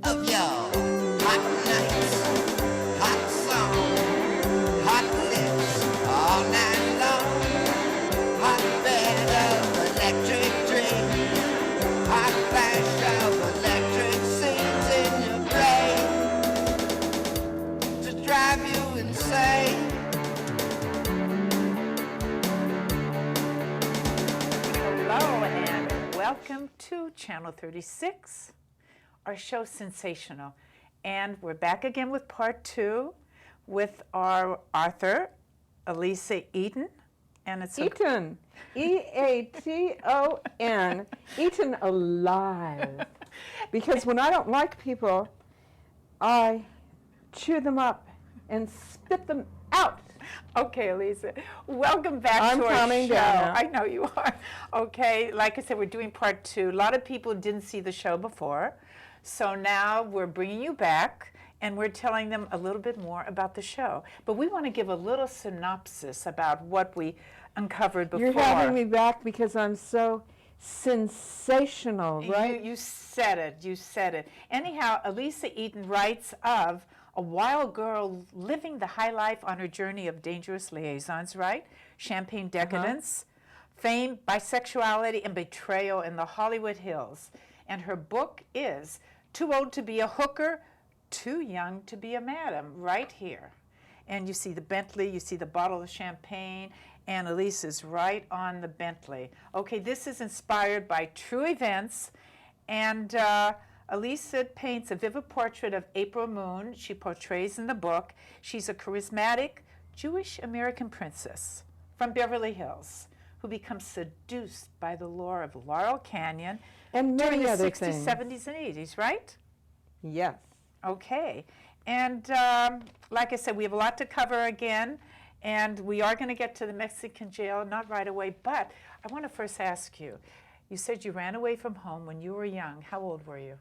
of your hot nights, hot song, hot lips all night long, hot bed of electric dreams, hot flash of electric scenes in your brain to drive you insane. Hello and welcome to Channel 36, our show Sin-Sational. And we're back again with part 2 with our author, Elissa Eaton. And it's Eaton, E-A-T-O-N, Eaton alive. Because when I don't like people, I chew them up and spit them out. Okay, Elissa, welcome back I'm to our calming show. down now. I know you are. Okay, like I said, we're doing part 2. A lot of people didn't see the show before, so now we're bringing you back, and we're telling them a little bit more about the show. But we want to give a little synopsis about what we uncovered before. You're having me back because I'm so sensational, right? You said it. You said it. Anyhow, Elissa Eaton writes of a wild girl living the high life on her journey of dangerous liaisons, right? Champagne decadence, fame, bisexuality, and betrayal in the Hollywood Hills. And her book is Too Old to Be a Hooker, Too Young to Be a Madam, right here. And you see the Bentley, you see the bottle of champagne, and Elissa's right on the Bentley. Okay, this is inspired by true events, and Elissa paints a vivid portrait of April Moon. She portrays in the book. She's a charismatic Jewish-American princess from Beverly Hills who becomes seduced by the lure of Laurel Canyon And during many the other 60s, things. 70s, and 80s, right? Yes. Okay. And like I said, we have a lot to cover again, and we are going to get to the Mexican jail, not right away, but I want to first ask you, you said you ran away from home when you were young. How old were you?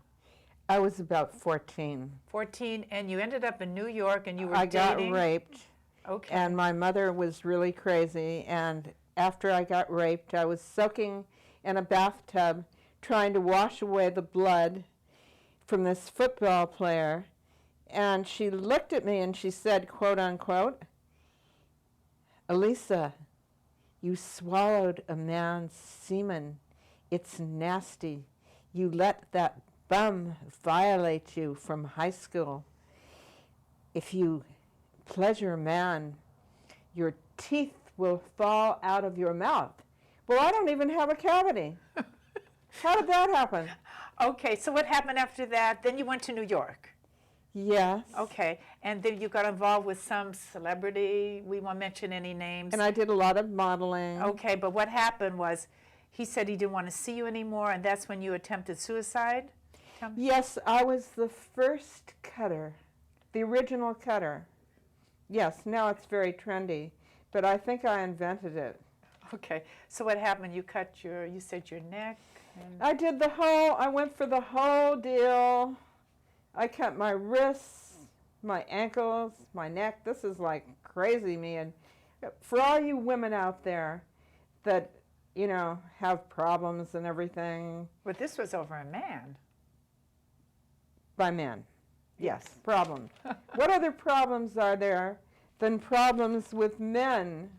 I was about 14. 14, and you ended up in New York, and you were I dating? got raped, Okay. and my mother was really crazy, and after I got raped, I was soaking in a bathtub trying to wash away the blood from this football player, and she looked at me and she said, quote unquote, "Elissa, you swallowed a man's semen. It's nasty. You let that bum violate you from high school. If you pleasure a man, your teeth will fall out of your mouth." Well, I don't even have a cavity. How did that happen? Okay, so what happened after that? Then you went to New York. Yes. Okay, and then you got involved with some celebrity. We won't mention any names. And I did a lot of modeling. Okay, but what happened was he said he didn't want to see you anymore, and that's when you attempted suicide? Tell me. Yes, I was the first cutter, the original cutter. Yes, now it's very trendy, but I think I invented it. Okay, so what happened? You cut you said your neck? And I went for the whole deal. I cut my wrists, my ankles, my neck. This is like crazy, man. For all you women out there that, you know, have problems and everything. But this was over a man. By men. Yes, problems. What other problems are there than problems with men,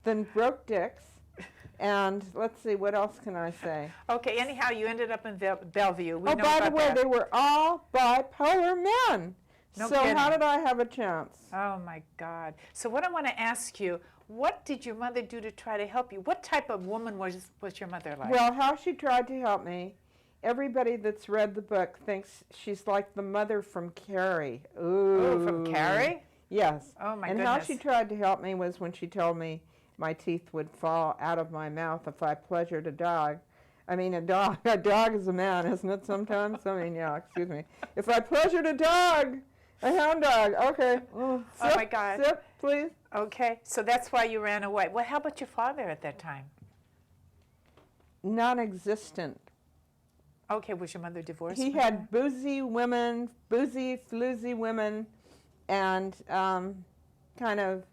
than broke dicks? And let's see, what else can I say? Okay, anyhow, you ended up in Bellevue. We Oh, know by about the way, that. they were all bipolar men. No So kidding. how did I have a chance? Oh my God. So what I want to ask you, what did your mother do to try to help you? What type of woman was your mother like? Well, how she tried to help me, everybody that's read the book thinks she's like the mother from Carrie. Ooh. Oh, from Carrie? Yes. Oh my and goodness. how she tried to help me was when she told me my teeth would fall out of my mouth if I pleasured a dog. I mean, a dog is a man, isn't it sometimes? I mean, yeah, excuse me. If I pleasured a dog, a hound dog, okay. Oh Sip, my God. Sip, please. Okay, so that's why you ran away. Well, how about your father at that time? Non-existent. Okay, was your mother divorced? He from had him? boozy, floozy women, and kind of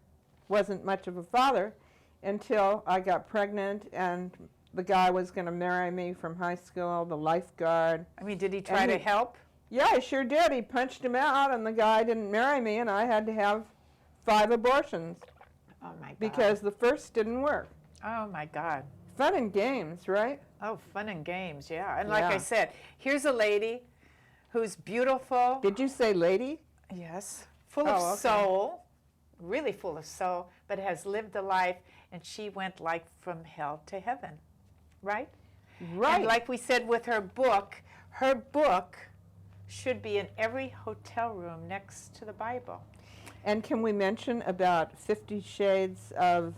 wasn't much of a father until I got pregnant and the guy was going to marry me from high school, the lifeguard. I mean, did he try to help? Yeah, I sure did. He punched him out, and the guy didn't marry me, and I had to have 5 abortions Oh, my God. because the first didn't work. Oh, my God. Fun and games, right? Oh, fun and games, yeah. And like Yeah. I said, here's a lady who's beautiful. Did you say lady? Yes. Full Oh, of okay. soul. Really full of soul, but has lived a life, and she went like from hell to heaven, right? Right. And like we said with her book should be in every hotel room next to the Bible. And can we mention about 50 Shades of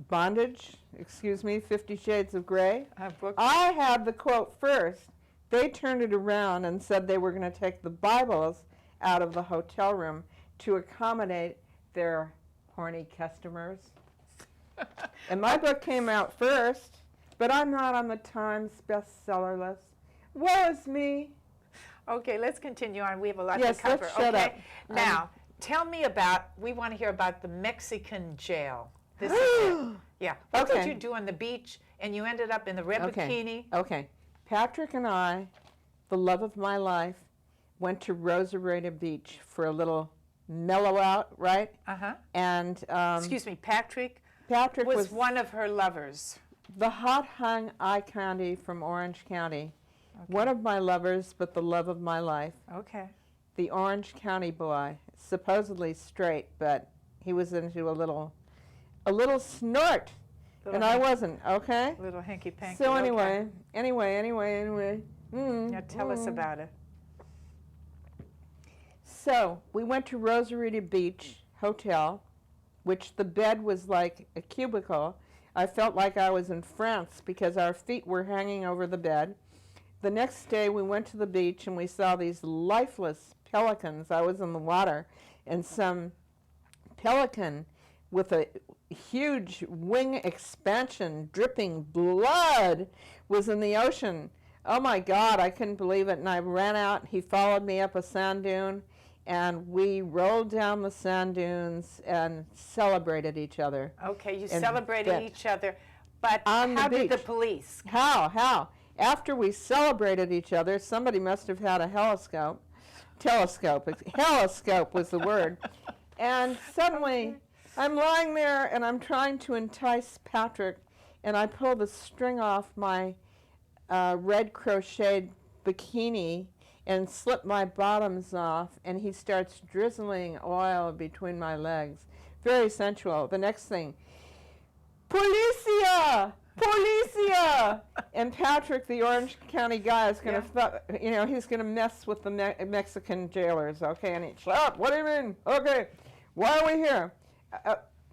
Bondage? Excuse me, 50 Shades of Grey? Her book. I had the quote first. They turned it around and said they were going to take the Bibles out of the hotel room to accommodate their horny customers. And my book came out first, but I'm not on the Times bestseller list. Woe is me. Okay, let's continue on. We have a lot Yes, to cover. let's shut okay. up. Now, tell me about, we want to hear about the Mexican jail. This is it. Yeah. What did Okay. you do on the beach? And you ended up in the red bikini? Okay. Patrick and I, the love of my life, went to Rosarita Beach for a little mellow out, right? Uh-huh. And Excuse me, Patrick Patrick was was one of her lovers. the hot hung eye candy from Orange County. One of my lovers, but the love of my life. Okay. The Orange County boy, supposedly straight, but he was into a little snort, Little and I hanky- wasn't. Okay. Little hanky-panky. So okay. anyway. Now tell us about it. So we went to Rosarita Beach Hotel, which the bed was like a cubicle. I felt like I was in France because our feet were hanging over the bed. The next day we went to the beach and we saw these lifeless pelicans. I was in the water, and some pelican with a huge wing expansion dripping blood was in the ocean. Oh my God, I couldn't believe it. And I ran out. He followed me up a sand dune, and we rolled down the sand dunes and celebrated each other. Okay, you And celebrated that- each other, but On the how did the beach. police? How? After we celebrated each other, somebody must have had a telescope. Heloscope was the word. And suddenly, I'm lying there and I'm trying to entice Patrick, and I pull the string off my red crocheted bikini and slip my bottoms off, and he starts drizzling oil between my legs. Very sensual. The next thing, Policia! Policia! And Patrick, the Orange County guy, is going to, he's going to mess with the Mexican jailers, okay? And he, shut up, what do you mean? Okay, why are we here?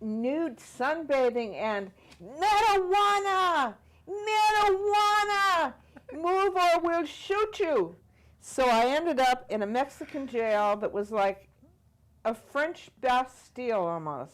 Nude sunbathing and marijuana! Marijuana! Move or we'll shoot you! So I ended up in a Mexican jail that was like a French Bastille almost.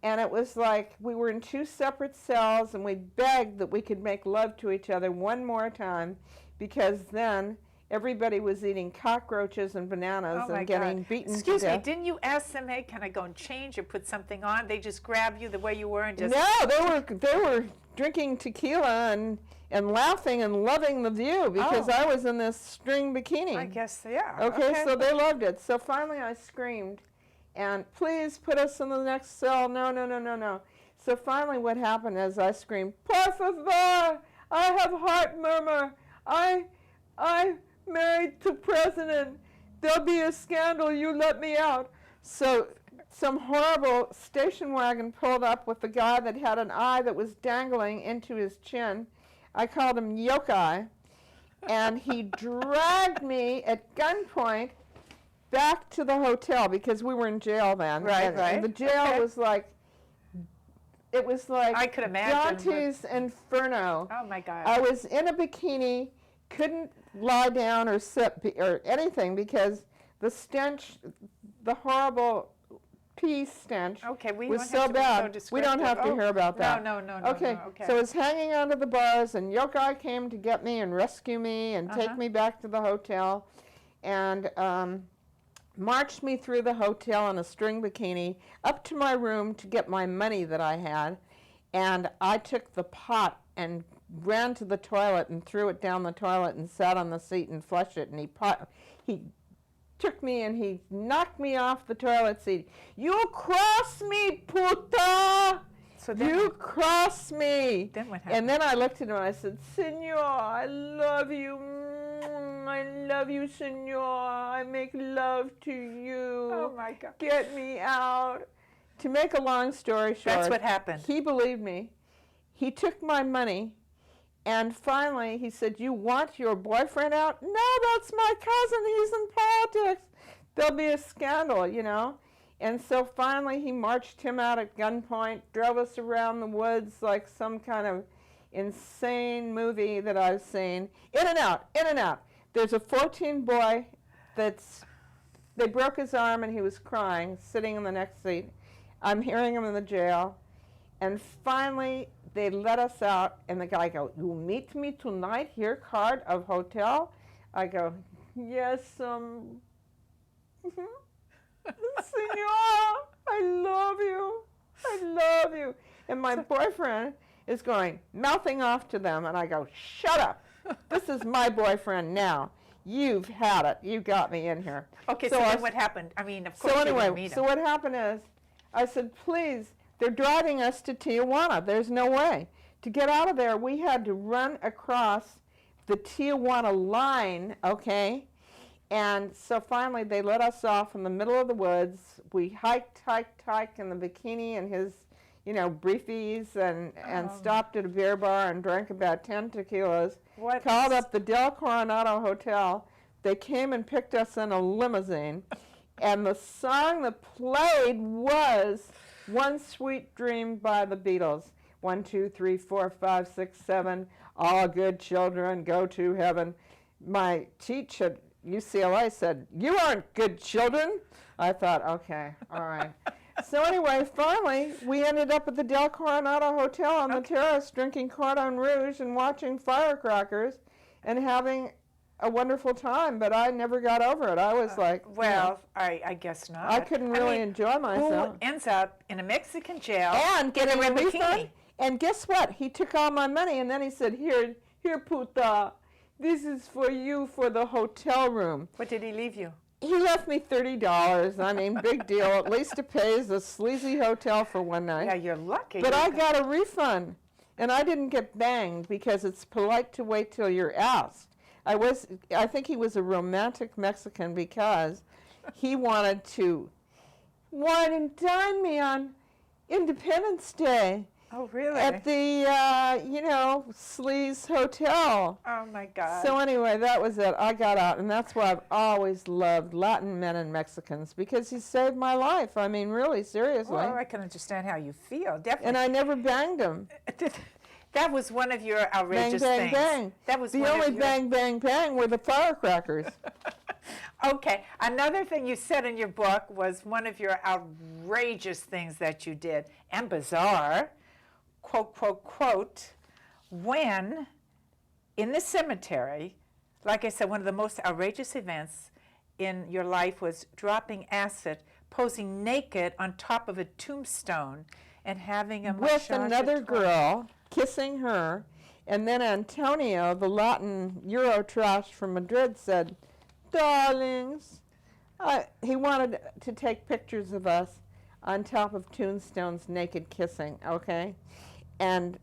And it was like we were in 2 separate cells, and we begged that we could make love to each other one more time, because then everybody was eating cockroaches and bananas Oh my and getting God. beaten Excuse to me, death. didn't you ask them, hey, can I go and change or put something on? They just grab you the way you were and just... No, they were drinking tequila and laughing and loving the view, because Oh. I was in this string bikini. I guess, yeah. Okay, so they loved it. So finally I screamed, and please put us in the next cell. No. So finally what happened is I screamed, por favor, I have heart murmur. I married to president. There'll be a scandal. You let me out. So some horrible station wagon pulled up with the guy that had an eye that was dangling into his chin. I called him Yokai. And he dragged me at gunpoint back to the hotel, because we were in jail then. Right. And the jail Okay. was like, it was like I could imagine. Dante's Inferno. Oh, my God. I was in a bikini, couldn't lie down or sit or anything, because the stench, the horrible pee stench Okay, we was don't so have to be bad. so We don't have to descriptive. hear about that. No. Okay, so I was hanging onto the bars, and Yokai came to get me and rescue me and take me back to the hotel, and marched me through the hotel in a string bikini up to my room to get my money that I had. And I took the pot and ran to the toilet and threw it down the toilet and sat on the seat and flushed it. And he took me and he knocked me off the toilet seat. You cross me, puta! So then, You cross me! then what happened? And then I looked at him and I said, Senor, I love you. I love you, Senor. I make love to you. Oh my God. Get me out. To make a long story short, That's what happened. he believed me. He took my money, and finally he said, you want your boyfriend out? No, that's my cousin. He's in politics. There'll be a scandal, you know. And so finally he marched him out at gunpoint, drove us around the woods like some kind of insane movie that I've seen. In and out, in and out. There's a 14 boy they broke his arm and he was crying, sitting in the next seat. I'm hearing him in the jail. And finally, they let us out, and the guy goes, you meet me tonight here, card of hotel? I go, yes, Senor, I love you. I love you. And my boyfriend is going, mouthing off to them, and I go, shut up. This is my boyfriend now. You've had it. You got me in here. Okay, so then what happened? I mean, of course So you didn't anyway, meet so him. what happened is, I said, please, they're driving us to Tijuana. There's no way. To get out of there, we had to run across the Tijuana line, okay? And so finally, they let us off in the middle of the woods. We hiked in the bikini and his, you know, briefies, and stopped at a beer bar and drank about 10 tequilas. What? Called up the Del Coronado Hotel. They came and picked us in a limousine. And the song that played was One Sweet Dream by the Beatles. 1, 2, 3, 4, 5, 6, 7. All good children go to heaven. My teacher at UCLA said, you aren't good children. I thought, okay, all right. So anyway, finally, we ended up at the Del Coronado Hotel on the terrace drinking Cordon Rouge and watching firecrackers and having a wonderful time, but I never got over it. I was like, Well, I guess not. I couldn't really mean, enjoy myself. Who ends up in a Mexican jail And getting in a a bikini? refund. And guess what? He took all my money, and then he said, here, puta, this is for you for the hotel room. What did he leave you? He left me $30. I mean, big deal. At least it pays a sleazy hotel for one night. Yeah, you're lucky. But I got a refund, and I didn't get banged because it's polite to wait till you're asked. I think he was a romantic Mexican because he wanted to wine and dine me on Independence Day Oh, really? at the, Sleaze Hotel. Oh, my God. So anyway, that was it. I got out, and that's why I've always loved Latin men and Mexicans, because he saved my life. I mean, really, seriously. Well, I can understand how you feel, definitely. And I never banged him. That was one of your Bang, outrageous bang, things. bang. That was The one only of your... bang, bang, bang were the firecrackers. Okay, another thing you said in your book was one of your outrageous things that you did, and bizarre, quote, quote, quote, when in the cemetery, like I said, one of the most outrageous events in your life was dropping acid, posing naked on top of a tombstone, and having a With massage another at girl, kissing her, and then Antonio, the Latin Euro trash from Madrid, said, darlings, he wanted to take pictures of us on top of tombstones naked kissing, okay? And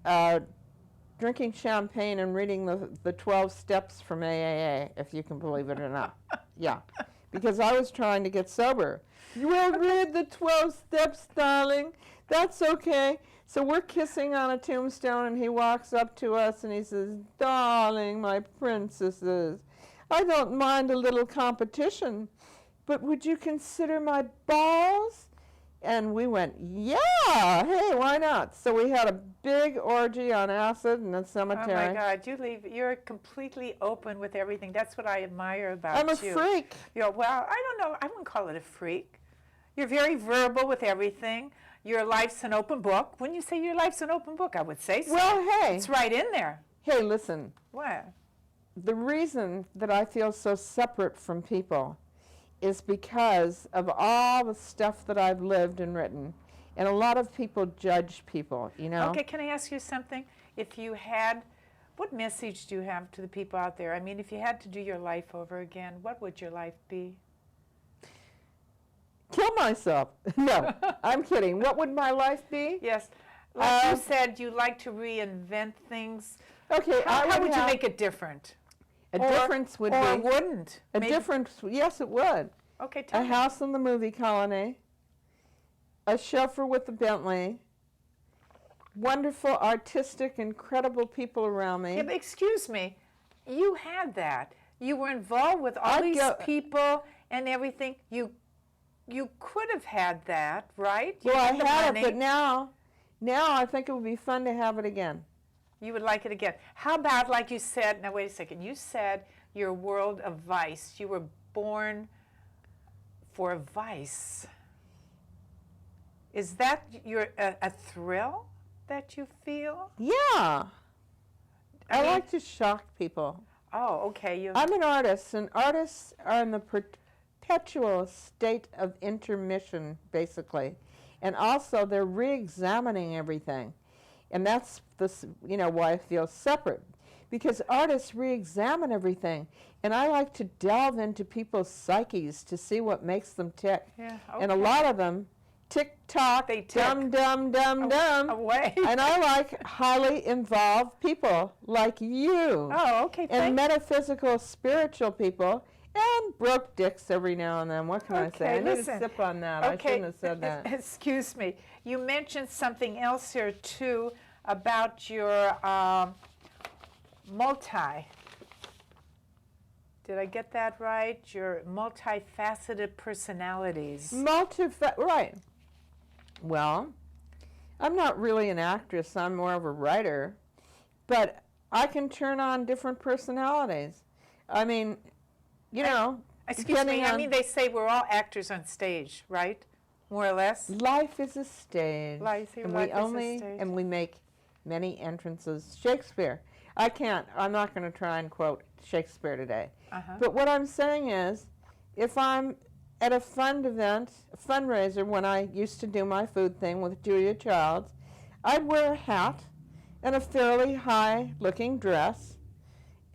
drinking champagne and reading the 12 steps from AAA, if you can believe it or not. Yeah, because I was trying to get sober. You will read the 12 steps, darling. That's okay. So we're kissing on a tombstone, and he walks up to us and he says, darling, my princesses, I don't mind a little competition, but would you consider my balls? And we went, yeah, hey, why not? So we had a big orgy on acid in the cemetery. Oh, my God, you're completely open with everything. That's what I admire about I'm a you. freak. Well, I don't know. I wouldn't call it a freak. You're very verbal with everything. Your life's an open book. When you say your life's an open book, I would say so. Well, hey. It's right in there. Hey, listen. What? The reason that I feel so separate from people is because of all the stuff that I've lived and written. And a lot of people judge people, you know? Okay, can I ask you something? If you had What message do you have to the people out there? I mean, if you had to do your life over again, what would your life be? Kill myself. No, I'm kidding. What would my life be? Yes. Like you said, you like to reinvent things. Okay, How would you make it different? a difference would or be wouldn't? a Maybe- difference. Yes, it would. Okay, tell A me. house in the movie colony, a chauffeur with a Bentley, wonderful, artistic, incredible people around me. Yeah, but excuse me, you had that. You were involved with all I'd these go- people and everything. You could have had that, right? You Well, I had the had money. it, but now I think it would be fun to have it again. You would like it again. How about, like you said, now wait a second, you said your world of vice. You were born for vice. Is that a thrill that you feel? Yeah. I mean- like to shock people. Oh, okay. I'm an artist, and artists are in the perpetual state of intermission, basically. And also, they're re-examining everything. And that's why I feel separate. Because artists re-examine everything. And I like to delve into people's psyches to see what makes them tick. Yeah, And a lot of them, tick-tock, They tick. dum, dum, dum, dum. away. And I like highly involved people like you. Oh, okay. And Thank metaphysical, spiritual people, and broke dicks every now and then. What can I say? I need listen. to sip on that. I shouldn't have said that. Excuse me. You mentioned something else here too about your multi. Did I get that right? Your multifaceted personalities. Right. Well, I'm not really an actress. I'm more of a writer. But I can turn on different personalities. I mean, Excuse depending me. I on- mean, they say we're all actors on stage, right? More or less. life is a stage. Life is a stage. And we make many entrances. Shakespeare. I'm not going to try and quote Shakespeare today. But what I'm saying is, if I'm at a fundraiser, when I used to do my food thing with Julia Childs, I'd wear a hat and a fairly high-looking dress.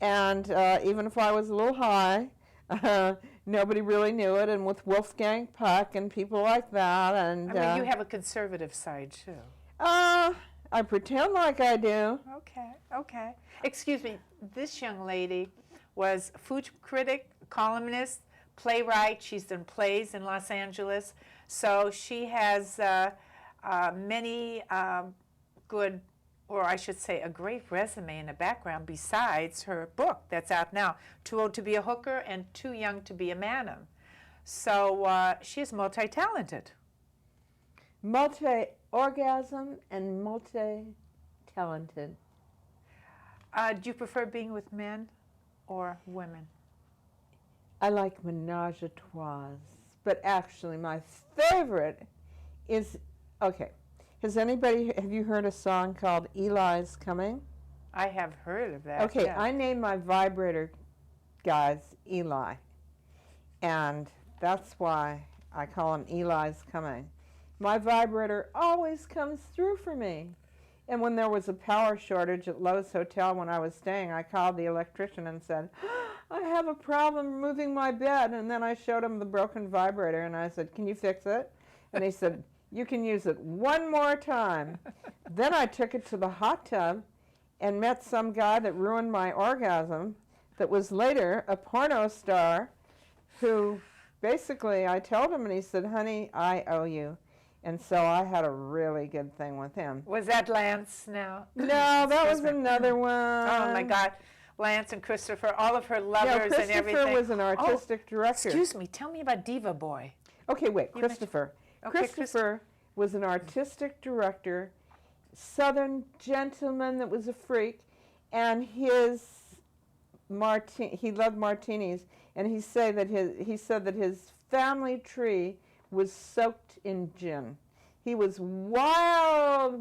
And even if I was a little high, nobody really knew it. And with Wolfgang Puck and people like that. And I mean, you have a conservative side too. I pretend like I do. Okay. Excuse me, this young lady was food critic, columnist, playwright. She's done plays in Los Angeles. So she has many good, or I should say a great resume in the background besides her book that's out now, Too Old to Be a Hooker and Too Young to Be a Madam. So she's multi-talented. Multi-orgasm and multi-talented. Do you prefer being with men or women? I like menage a trois, but actually my favorite is, okay, have you heard a song called Eli's Coming? I have heard of that. Okay, yeah. I named my vibrator guys Eli, and that's why I call him Eli's Coming. My vibrator always comes through for me. And when there was a power shortage at Lowe's Hotel when I was staying, I called the electrician and said, I have a problem moving my bed. And then I showed him the broken vibrator, and I said, can you fix it? And he said, you can use it one more time. Then I took it to the hot tub and met some guy that ruined my orgasm that was later a porno star who basically I told him, and he said, honey, I owe you. And so I had a really good thing with him. Was that Lance now? No, that was Excuse me. another one. Oh my God. Lance and Christopher, all of her lovers and everything. Christopher was an artistic director. Excuse me, tell me about Diva Boy. Okay, wait, You mentioned- Christopher. Okay, Christopher was an artistic director, Southern gentleman that was a freak, and he loved martinis, and he said that his family tree was soaked in gin. He was wild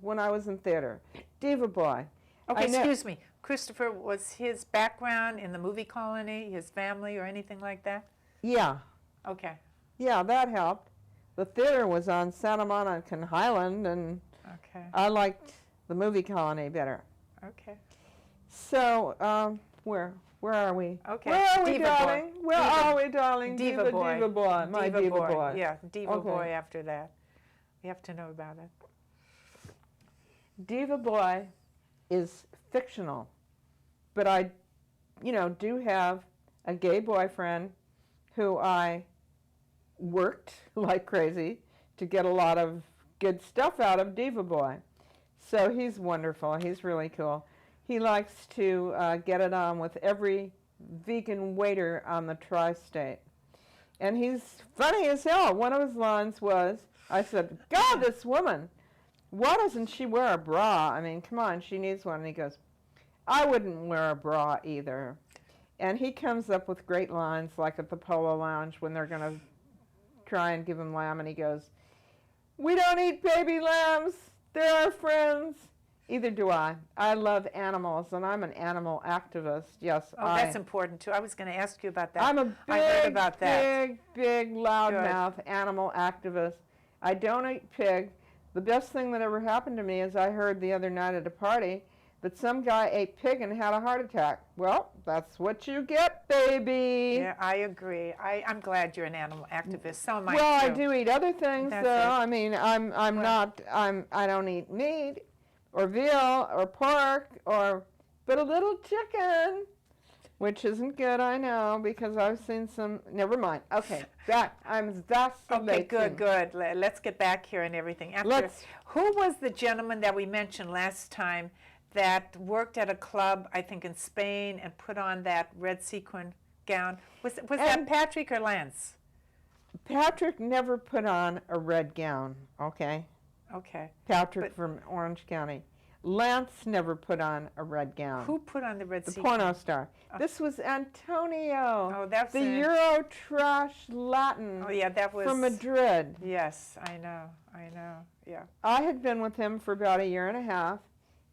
when I was in theater. Diva Boy. Okay, excuse me. Christopher, was his background in the movie colony, his family, or anything like that? Yeah. Okay. Yeah, that helped. The theater was on Santa Monica and Highland, and Okay. I liked the movie colony better. Okay. So, where are we? Okay. Where are we, Diva darling? boy. Where Diva- are we, darling? Diva boy. Diva boy. My diva boy. Yeah, diva Okay. boy after that. We have to know about it. Diva boy is fictional, but I, do have a gay boyfriend who I worked like crazy to get a lot of good stuff out of Diva Boy. So he's wonderful. He's really cool. He likes to get it on with every vegan waiter on the tri-state. And he's funny as hell. One of his lines was, I said, God, this woman, why doesn't she wear a bra? I mean, come on, she needs one. And he goes, I wouldn't wear a bra either. And he comes up with great lines like at the Polo Lounge when they're going to try and give him lamb, and he goes, we don't eat baby lambs. They're our friends. Either do I. I love animals, and I'm an animal activist. Yes, Oh, that's important too. I was going to ask you about that. I'm a I heard big, about that. big, loudmouth animal activist. I don't eat pig. The best thing that ever happened to me is I heard the other night at a party that some guy ate pig and had a heart attack. Well, that's what you get, baby. Yeah, I agree. I'm glad you're an animal activist. So am I Well, too. I do eat other things, That's though. it. I mean, I don't eat meat or veal or pork but a little chicken, which isn't good, I know, because I've seen some. Never mind. Okay, I'm vacillating. Okay, good. Let's get back here and everything. Who was the gentleman that we mentioned last time that worked at a club, I think in Spain, and put on that red sequin gown? Was that Patrick or Lance? Patrick never put on a red gown, okay? Okay. Patrick from Orange County. Lance never put on a red gown. Who put on the red The sequin? porno star. This was Antonio. Oh, that's the it. Euro trash Latin Oh, yeah, that was... from Madrid. Yes, I know, yeah. I had been with him for about a year and a half,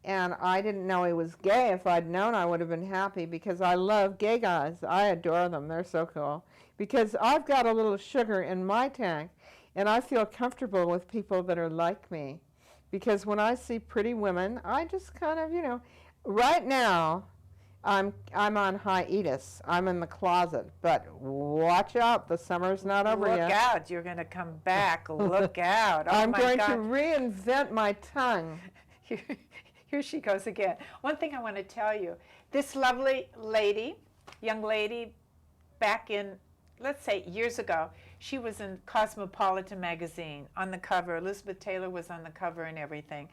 and I didn't know he was gay. If I'd known, I would have been happy because I love gay guys. I adore them. They're so cool. Because I've got a little sugar in my tank, and I feel comfortable with people that are like me. Because when I see pretty women, I just kind of, right now, I'm on hiatus. I'm in the closet. But watch out, the summer's not over yet. Look out, you're going to come back. Look out. Oh, I'm my going God. to reinvent my tongue. Here she goes again. One thing I want to tell you, this lovely lady, young lady, back in, let's say, years ago, she was in Cosmopolitan magazine on the cover. Elizabeth Taylor was on the cover and everything.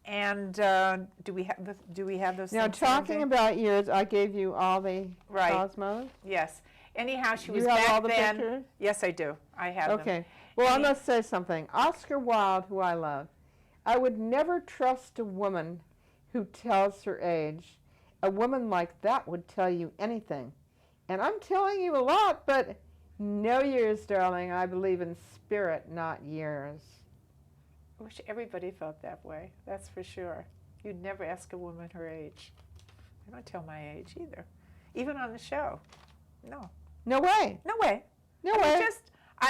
And do we have those? Now, things talking handy? about years, I gave you all the Right. Cosmos. Yes. Anyhow, she You was have back all the then. pictures? Yes, I do. I have them. Okay. Well, I Any- must say something. Oscar Wilde, who I love, I would never trust a woman who tells her age. A woman like that would tell you anything. And I'm telling you a lot, but no years, darling. I believe in spirit, not years. I wish everybody felt that way. That's for sure. You'd never ask a woman her age. I don't tell my age either. Even on the show. No. No way. No way. No I mean, way.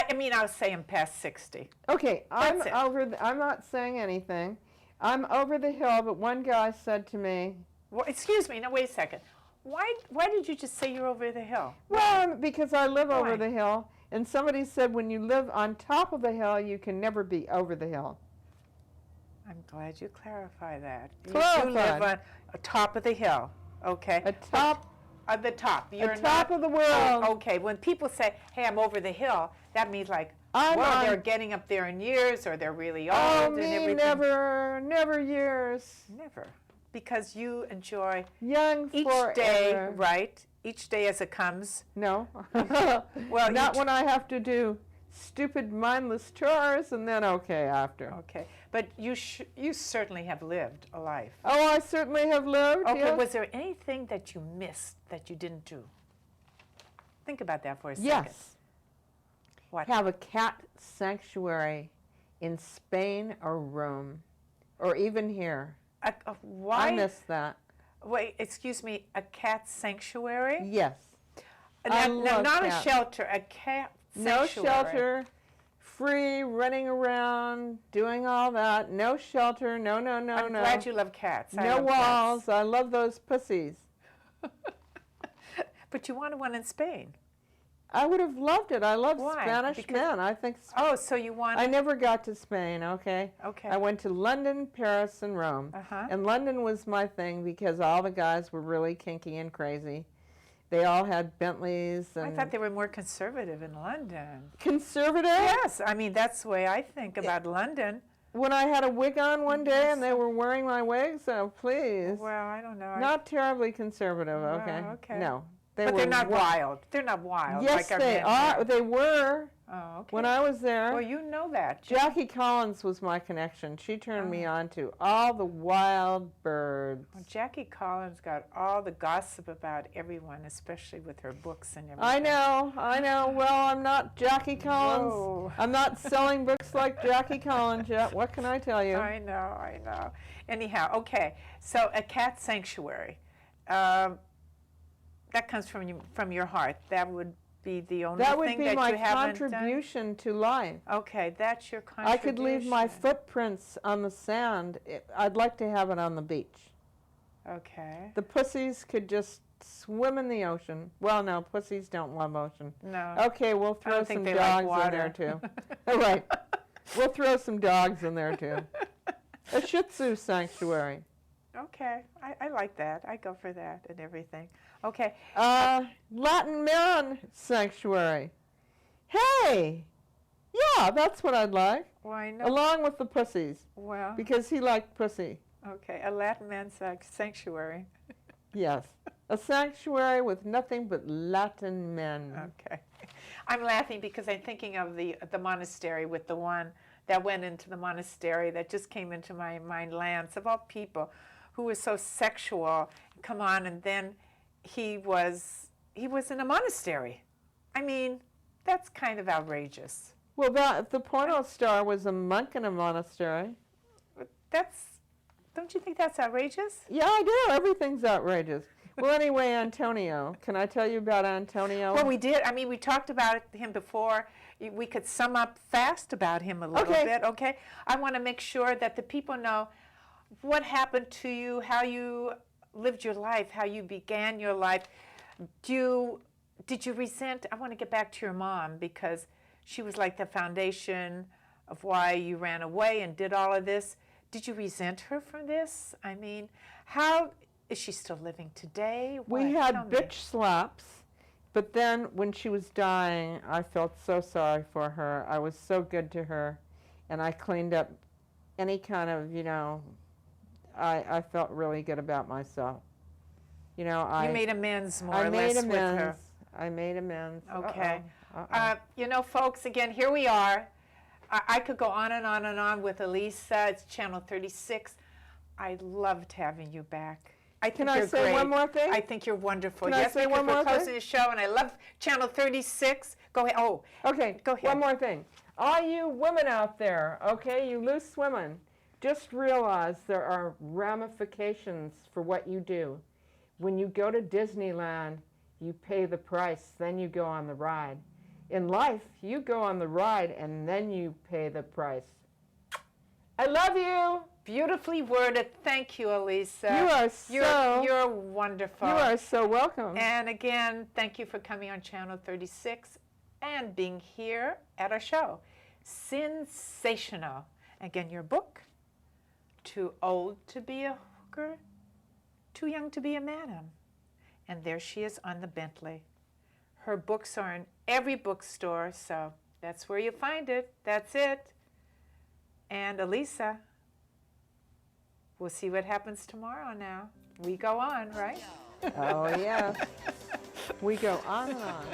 I mean, I'll say I'm past 60. Okay, That's it. I'm not saying anything. I'm over the hill, but one guy said to me, Well, excuse me. Now, wait a second. Why did you just say you're over the hill? well, because I live over Why? the hill, and somebody said when you live on top of the hill, you can never be over the hill. I'm glad you clarify that. You Clarified. live on top of the hill, okay? Atop At the top. You're Atop not, of the world. Okay, when people say, hey, I'm over the hill, that means like, I'm well, on- they're getting up there in years or they're really old Oh, and me, everything. never years. Never. Because you enjoy Young each forever. day, right? Each day as it comes. No. Well, not when I have to do stupid, mindless chores, and then okay after. Okay. But you certainly have lived a life. Oh, I certainly have lived. Okay, yes. was there anything that you missed that you didn't do? Think about that for a second. Yes. What? Have a cat sanctuary in Spain or Rome, or even here. Why? I miss that. Wait, excuse me, a cat sanctuary? Yes. I Now, love not cats. a shelter, a cat No sanctuary. shelter, free, running around, doing all that. No shelter, no, no, no, I'm no. glad you love cats. I No love walls. cats. I love those pussies. But you wanted one in Spain. I would have loved it. I love Why? Spanish Because- men. I think Oh, so you want? I never got to Spain, okay? Okay. I went to London, Paris, and Rome. Uh-huh. And London was my thing because all the guys were really kinky and crazy. They all had Bentleys I and thought they were more conservative in London. conservative. Yes, I mean that's the way I think about London. When I had a wig on one day and they were wearing my wig, so please. Well, I don't know. Not terribly conservative, Well, okay? okay. No. But they're not wa- wild. They're not wild. Yes, like our they men are. here. They were Oh, okay. when I was there. Well, you know that. Jackie Collins was my connection. She turned me on to all the wild birds. Well, Jackie Collins got all the gossip about everyone, especially with her books and everything. I know. Well, I'm not Jackie Collins. Whoa. I'm not selling books like Jackie Collins yet. What can I tell you? I know. Anyhow, okay. So a cat sanctuary. That comes from your heart. That would be the only That would thing be that my you haven't done? contribution to life. Okay, that's your I contribution. could leave my footprints on the sand. I'd like to have it on the beach. Okay. The pussies could just swim in the ocean. Well, no, pussies don't love ocean. No. Okay, we'll I throw don't think some they like dogs in there water. too. All right. We'll throw some dogs in there too. A Shih Tzu sanctuary. Okay, I like that. I go for that and everything. Okay. Latin man sanctuary. Hey! Yeah, that's what I'd like. Well, I know. Along with the pussies, Well, because he liked pussy. okay, a Latin man's sanctuary. Yes. A sanctuary with nothing but Latin men. Okay. I'm laughing because I'm thinking of the monastery with the one that went into the monastery that just came into my mind, Lance, of all people, who was so sexual. Come on, and then he was in a monastery. I mean, that's kind of outrageous. Well, the porno star was a monk in a monastery. Don't you think that's outrageous? Yeah, I do. Everything's outrageous. Well, anyway, Antonio. Can I tell you about Antonio? Well, we did. I mean, we talked about him before. We could sum up fast about him a little bit, okay? I want to make sure that the people know what happened to you, how you lived your life, how you began your life. Did you resent? I want to get back to your mom because she was like the foundation of why you ran away and did all of this. Did you resent her for this? I mean, how is she still living today? We What? had Tell me. bitch slaps, but then when she was dying, I felt so sorry for her. I was so good to her, and I cleaned up any kind of, I felt really good about myself. You made amends more I or made less amends. with her. I made amends. Okay. Uh-oh. Folks, again, here we are. I could go on and on and on with Elissa. It's Channel 36. I loved having you back. Can I say one more thing? I think you're wonderful. Can I yes, say because one we're more closing thing? the show, and I love Channel 36. Go ahead. Oh, Okay, go ahead. one more thing. All you women out there, okay, you loose women, just realize there are ramifications for what you do. When you go to Disneyland, you pay the price, then you go on the ride. In life, you go on the ride and then you pay the price. I love you. beautifully worded. Thank you, Elissa. You are so... You're wonderful. You are so welcome. And again, thank you for coming on Channel 36 and being here at our show. Sin-Sational. Again, your book, Too Old to Be a Hooker, Too Young to Be a Madam. And there she is on the Bentley. Her books are in every bookstore, so that's where you find it. That's it. And Elissa, we'll see what happens tomorrow now. We go on, right? Oh, yeah. We go on and on.